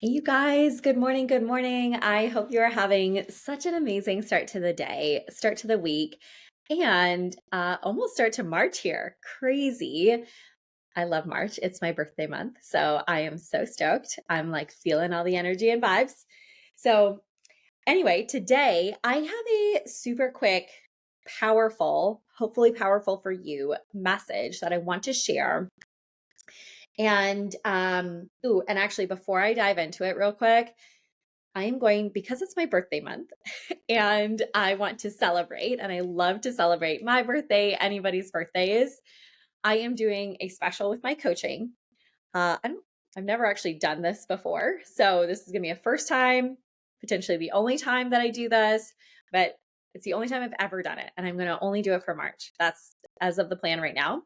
Hey, you guys, good morning. Good morning. I hope you're having such an amazing start to the day, start to the week, and almost start to March here. Crazy. I love March. It's my birthday month. So I am so stoked. I'm like feeling all the energy and vibes. So, anyway, today I have a super quick, powerful, hopefully powerful for you message that I want to share. And actually before I dive into it real quick, I am going because it's my birthday month and I want to celebrate and I love to celebrate my birthday, anybody's birthdays. I am doing a special with my coaching. I've never actually done this before. So this is going to be a first time, potentially the only time that I do this, but it's the only time I've ever done it. And I'm going to only do it for March. That's as of the plan right now.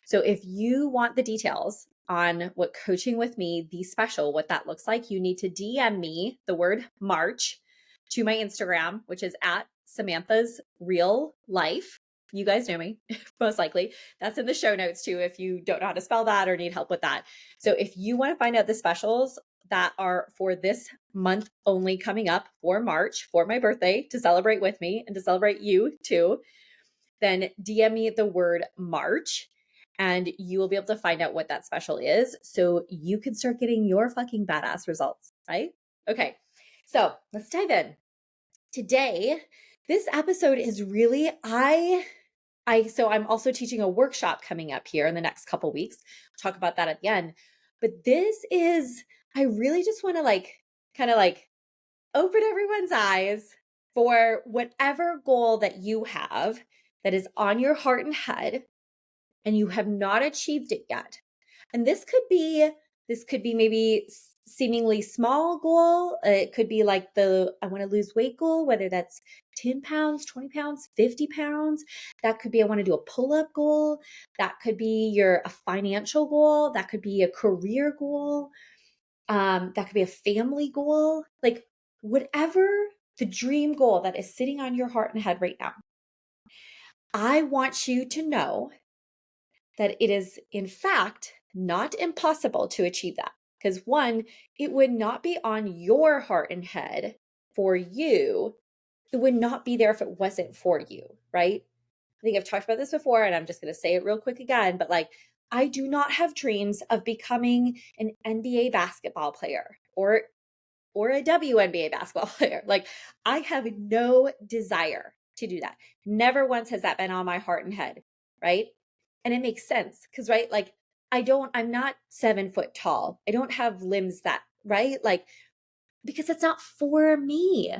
So if you want the details on what coaching with me, the special, what that looks like, you need to DM me the word March to my Instagram, which is at Samantha's Real Life. You guys know me, most likely. That's in the show notes too, if you don't know how to spell that or need help with that. So if you want to find out the specials that are for this month only coming up for March, for my birthday, to celebrate with me and to celebrate you too, then DM me the word March and you will be able to find out what that special is so you can start getting your fucking badass results, right? Okay, so let's dive in. Today, this episode is really, so I'm also teaching a workshop coming up here in the next couple weeks. I'll talk about that at the end. But I really just want to kind of open everyone's eyes for whatever goal that you have that is on your heart and head and you have not achieved it yet. And this could be maybe seemingly small goal. It could be like I want to lose weight goal, whether that's 10 pounds, 20 pounds, 50 pounds. That could be I want to do a pull-up goal. That could be a financial goal. That could be a career goal. That could be a family goal. Like whatever the dream goal that is sitting on your heart and head right now. I want you to know that it is, in fact, not impossible to achieve that. Because one, it would not be on your heart and head for you. It would not be there if it wasn't for you, right? I think I've talked about this before and I'm just going to say it real quick again, but I do not have dreams of becoming an NBA basketball player or a WNBA basketball player. Like I have no desire to do that. Never once has that been on my heart and head, right? And it makes sense because, right, I'm not 7 foot tall. I don't have limbs that, right? Because it's not for me.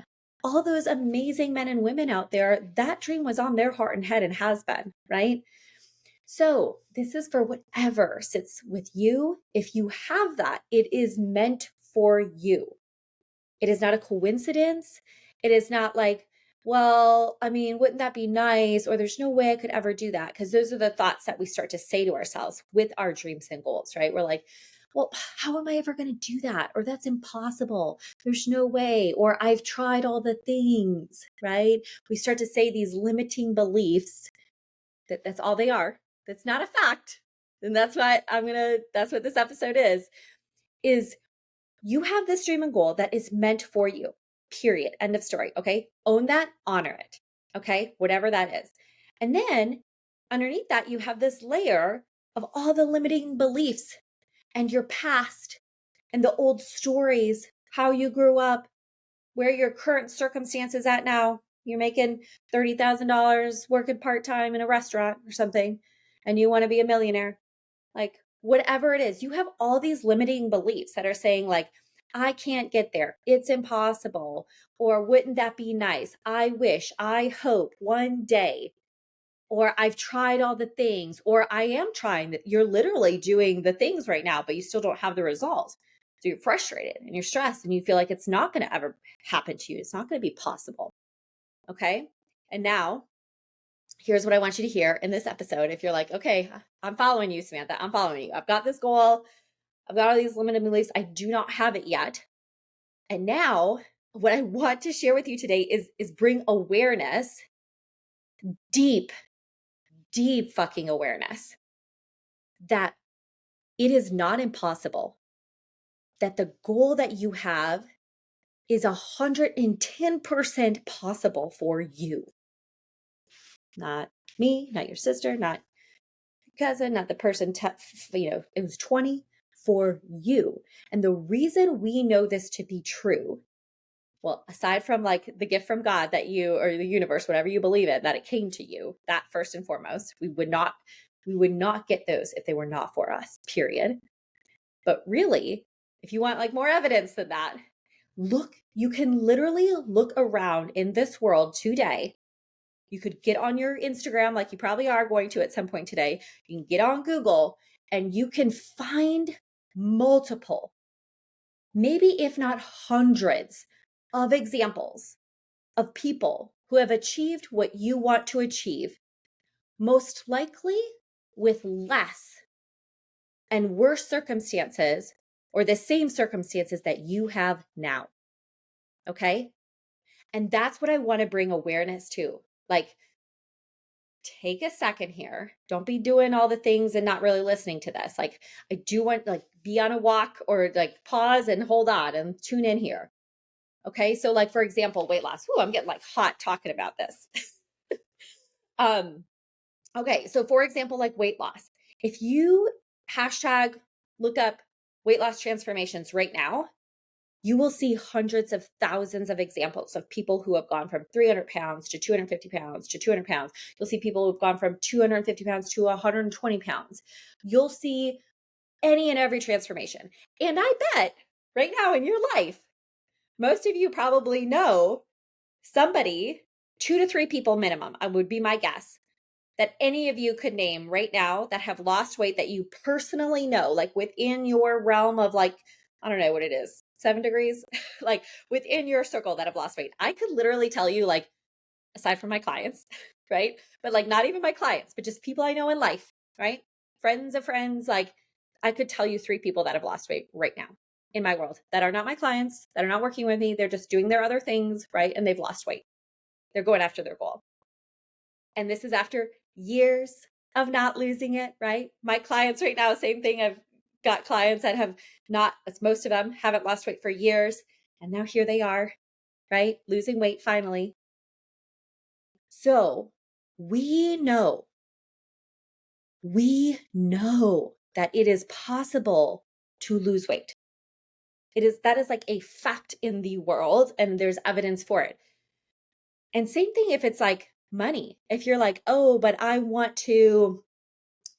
All those amazing men and women out there, that dream was on their heart and head and has been, right? So this is for whatever sits with you. If you have that, it is meant for you. It is not a coincidence. It is not like, well, I mean, wouldn't that be nice? Or there's no way I could ever do that. Because those are the thoughts that we start to say to ourselves with our dreams and goals, right? We're like, well, how am I ever going to do that? Or that's impossible. There's no way. Or I've tried all the things, right? We start to say these limiting beliefs that's all they are. That's not a fact. And that's what this episode is you have this dream and goal that is meant for you, period. End of story. Okay. Own that, honor it. Okay. Whatever that is. And then underneath that, you have this layer of all the limiting beliefs and your past and the old stories, how you grew up, where your current circumstances at now. You're making $30,000 working part-time in a restaurant or something, and you want to be a millionaire. Like whatever it is, you have all these limiting beliefs that are saying I can't get there. It's impossible. Or wouldn't that be nice? I wish, I hope one day. Or I've tried all the things, or I am trying that. You're literally doing the things right now, but you still don't have the results. So you're frustrated and you're stressed and you feel like it's not going to ever happen to you. It's not going to be possible. Okay. And now here's what I want you to hear in this episode. If you're like, okay, I'm following you, Samantha, I'm following you. I've got this goal. I've got all these limited beliefs. I do not have it yet. And now what I want to share with you today is bring awareness, deep, deep fucking awareness that it is not impossible. that the goal that you have is 110% possible for you. Not me, not your sister, not your cousin, not the person, it was 20 for you. And the reason we know this to be true, well, aside from like the gift from God that you, or the universe, whatever you believe in, that it came to you, that first and foremost, we would not get those if they were not for us, period. But really, if you want like more evidence than that, you can literally look around in this world today. You could get on your Instagram, like you probably are going to at some point today. You can get on Google and you can find multiple, maybe if not hundreds of examples of people who have achieved what you want to achieve, most likely with less and worse circumstances, or the same circumstances that you have now. Okay? And that's what I want to bring awareness to. Like, take a second here. Don't be doing all the things and not really listening to this. Like, I do want, like, be on a walk or like pause and hold on and tune in here. Okay? So like, for example, weight loss. Ooh, I'm getting like hot talking about this. Okay. So for example, like weight loss, if you hashtag look up weight loss transformations right now, you will see hundreds of thousands of examples of people who have gone from 300 pounds to 250 pounds to 200 pounds. You'll see people who've gone from 250 pounds to 120 pounds. You'll see any and every transformation. And I bet right now in your life, most of you probably know somebody, 2 to 3 people minimum, I would be my guess, that any of you could name right now that have lost weight that you personally know, like within your realm of like, I don't know what it is, 7 degrees, like within your circle that have lost weight. I could literally tell you, like, aside from my clients, right? But like not even my clients, but just people I know in life, right? Friends of friends, like I could tell you 3 people that have lost weight right now in my world that are not my clients, that are not working with me. They're just doing their other things, right? And they've lost weight. They're going after their goal. And this is after years of not losing it, right? My clients right now, same thing. I've got clients that have not, as most of them haven't lost weight for years. And now here they are, right? Losing weight finally. So we know that it is possible to lose weight. That is like a fact in the world, and there's evidence for it. And same thing if it's like money. If you're like, oh, but I want to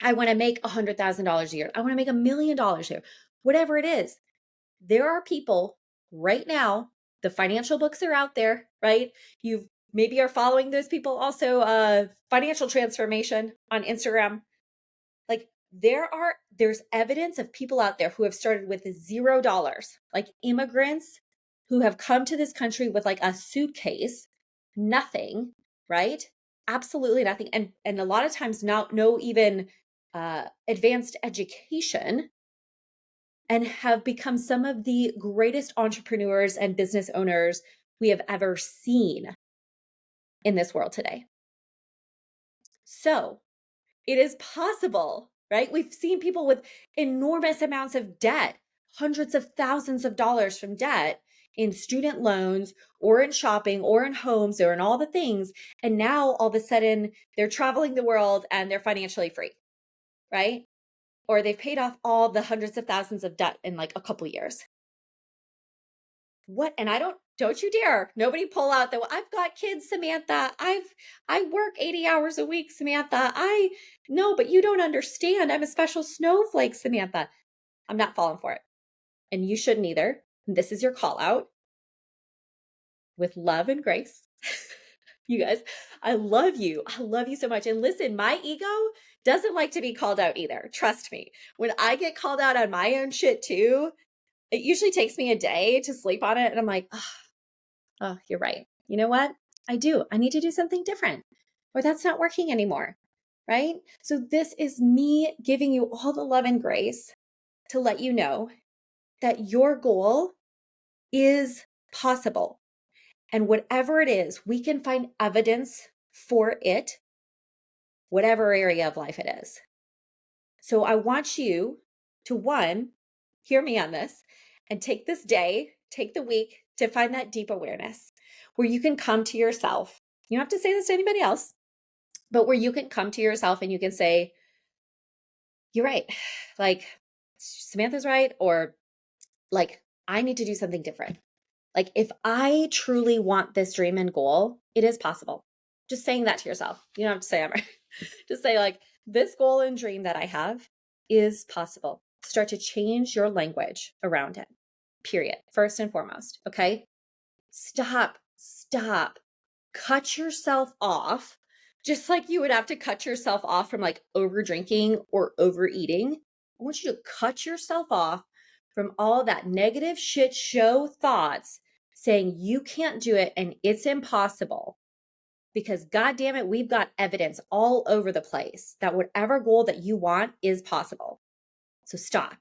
make $100,000 a year. I want to make $1 million a year. Whatever it is, there are people right now, the financial books are out there, right? You maybe are following those people also, financial transformation on Instagram. Like there's evidence of people out there who have started with $0, like immigrants who have come to this country with like a suitcase, nothing, right? Absolutely nothing. And a lot of times no even advanced education, and have become some of the greatest entrepreneurs and business owners we have ever seen in this world today. So it is possible, right? We've seen people with enormous amounts of debt, hundreds of thousands of dollars from debt in student loans or in shopping or in homes or in all the things. And now all of a sudden they're traveling the world and they're financially free, right? Or they've paid off all the hundreds of thousands of debt in like a couple years. What? And don't you dare, nobody pull out the, I've got kids, Samantha. I work 80 hours a week, Samantha. No, but you don't understand. I'm a special snowflake, Samantha. I'm not falling for it. And you shouldn't either. And this is your call out with love and grace. You guys, I love you. I love you so much. And listen, my ego doesn't like to be called out either. Trust me. When I get called out on my own shit too, it usually takes me a day to sleep on it. And I'm like, oh, you're right. You know what? I need to do something different, or that's not working anymore. Right? So this is me giving you all the love and grace to let you know that your goal is possible. And whatever it is, we can find evidence for it, whatever area of life it is. So I want you to, one, hear me on this, and take this day, take the week to find that deep awareness where you can come to yourself. You don't have to say this to anybody else, but where you can come to yourself and you can say, you're right. Like, Samantha's right. Or like, I need to do something different. Like, if I truly want this dream and goal, it is possible. Just saying that to yourself. You don't have to say I'm right. Just say, like, this goal and dream that I have is possible. Start to change your language around it, period. First and foremost. Okay. Stop. Cut yourself off. Just like you would have to cut yourself off from like over drinking or overeating. I want you to cut yourself off from all that negative shit show thoughts saying you can't do it and it's impossible. Because God damn it, we've got evidence all over the place that whatever goal that you want is possible. So stop.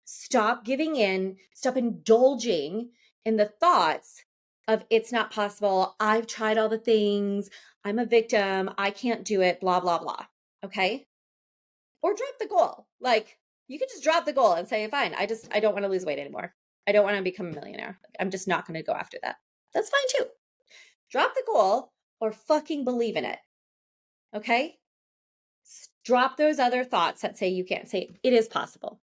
Stop giving in. Stop indulging in the thoughts of it's not possible. I've tried all the things. I'm a victim. I can't do it, blah, blah, blah. Okay. Or drop the goal. Like, you can just drop the goal and say, fine, I don't want to lose weight anymore. I don't want to become a millionaire. I'm just not going to go after that. That's fine too. Drop the goal or fucking believe in it. Okay. Drop those other thoughts that say you can't. Say it is possible.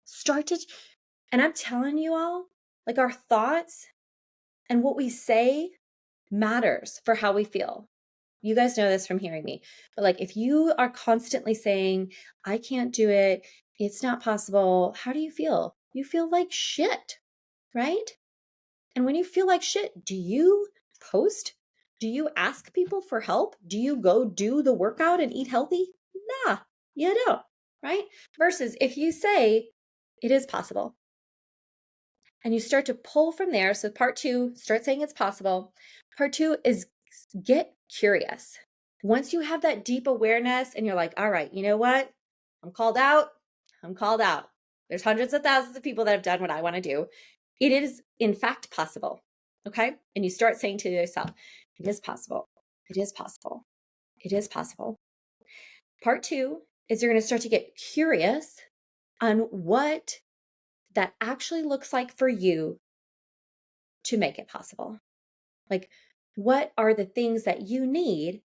And I'm telling you all, like, our thoughts and what we say matters for how we feel. You guys know this from hearing me. But like, if you are constantly saying, I can't do it, it's not possible, how do you feel? You feel like shit, right? And when you feel like shit, do you post? Do you ask people for help? Do you go do the workout and eat healthy? Nah, you don't, right? Versus if you say, it is possible, and you start to pull from there. So part 2, start saying it's possible. Part 2 is get curious. Once you have that deep awareness and you're like, all right, you know what? I'm called out. There's hundreds of thousands of people that have done what I want to do. It is in fact possible. Okay. And you start saying to yourself, it is possible. It is possible. It is possible. Part 2 is you're going to start to get curious on what that actually looks like for you to make it possible. Like, what are the things that you need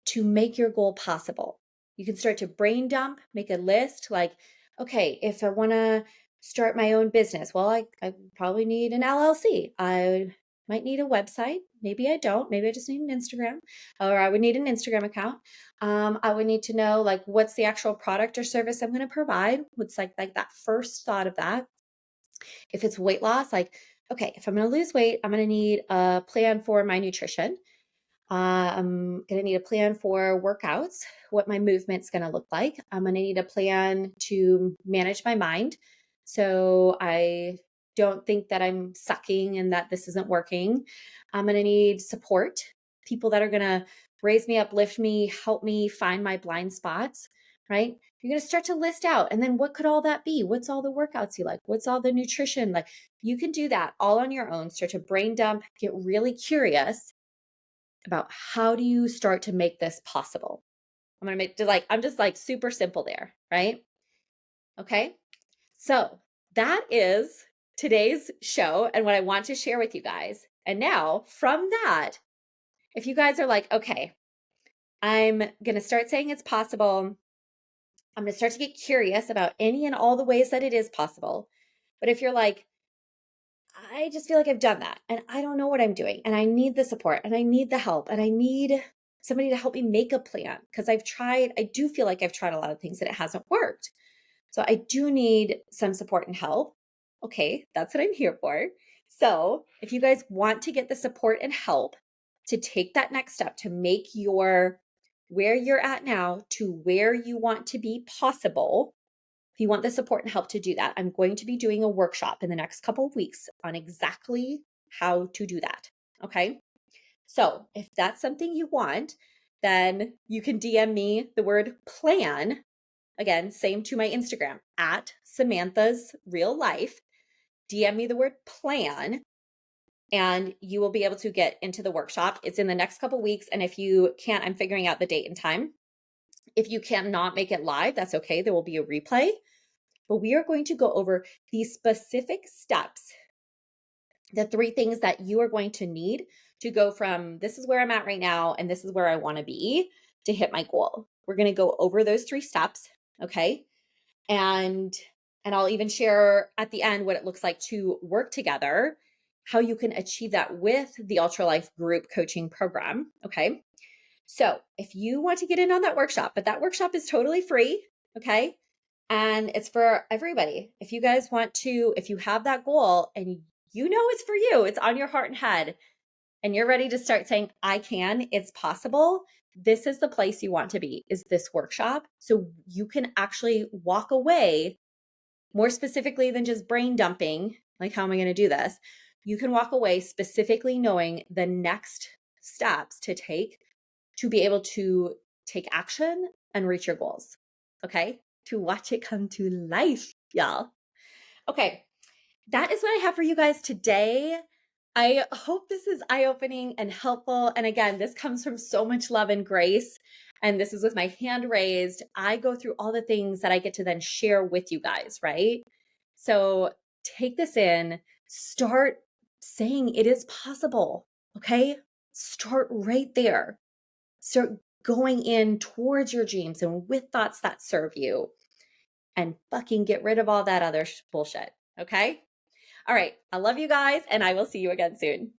to make your goal possible? You can start to brain dump, make a list like, okay, if I want to start my own business, well, I probably need an LLC. I might need a website. Maybe I don't. Maybe I just need an Instagram, or I would need an Instagram account. I would need to know like what's the actual product or service I'm going to provide. What's like that first thought of that. If it's weight loss, like, okay, if I'm going to lose weight, I'm going to need a plan for my nutrition. I'm going to need a plan for workouts, what my movement's going to look like. I'm going to need a plan to manage my mind. So I don't think that I'm sucking and that this isn't working. I'm going to need support, people that are going to raise me up, lift me, help me find my blind spots, right? You're going to start to list out. And then what could all that be? What's all the workouts you like? What's all the nutrition? Like, you can do that all on your own. Start to brain dump, get really curious about how do you start to make this possible. I'm just like super simple there, right? Okay. So that is today's show and what I want to share with you guys. And now from that, if you guys are like, okay, I'm going to start saying it's possible. I'm going to start to get curious about any and all the ways that it is possible. But if you're like, I just feel like I've done that and I don't know what I'm doing and I need the support and I need the help and I need somebody to help me make a plan because I do feel like I've tried a lot of things and it hasn't worked. So I do need some support and help. Okay, that's what I'm here for. So if you guys want to get the support and help to take that next step to make where you're at now to where you want to be possible, if you want the support and help to do that, I'm going to be doing a workshop in the next couple of weeks on exactly how to do that. Okay. So if that's something you want, then you can DM me the word plan. Again, same to my Instagram at Samantha's Real Life. DM me the word plan and you will be able to get into the workshop. It's in the next couple of weeks. And if you can't, I'm figuring out the date and time. If you cannot make it live, that's okay. There will be a replay. but we are going to go over these specific steps, the 3 things that you are going to need to go from this is where I'm at right now and this is where I want to be to hit my goal. We're going to go over those 3 steps, okay? And I'll even share at the end what it looks like to work together, how you can achieve that with the Ultra Life group coaching program, okay? So, if you want to get in on that workshop, but that workshop is totally free, okay? And it's for everybody. If you guys want to, if you have that goal and you know it's for you, it's on your heart and head, and you're ready to start saying, I can, it's possible, this is the place you want to be, is this workshop. So you can actually walk away more specifically than just brain dumping, like, how am I going to do this? You can walk away specifically knowing the next steps to take to be able to take action and reach your goals. Okay? To watch it come to life, y'all. Okay. That is what I have for you guys today. I hope this is eye-opening and helpful. And again, this comes from so much love and grace. And this is with my hand raised. I go through all the things that I get to then share with you guys, right? So take this in, start saying it is possible, okay? Start right there. Start going in towards your dreams and with thoughts that serve you, and fucking get rid of all that other bullshit, okay? All right. I love you guys, and I will see you again soon.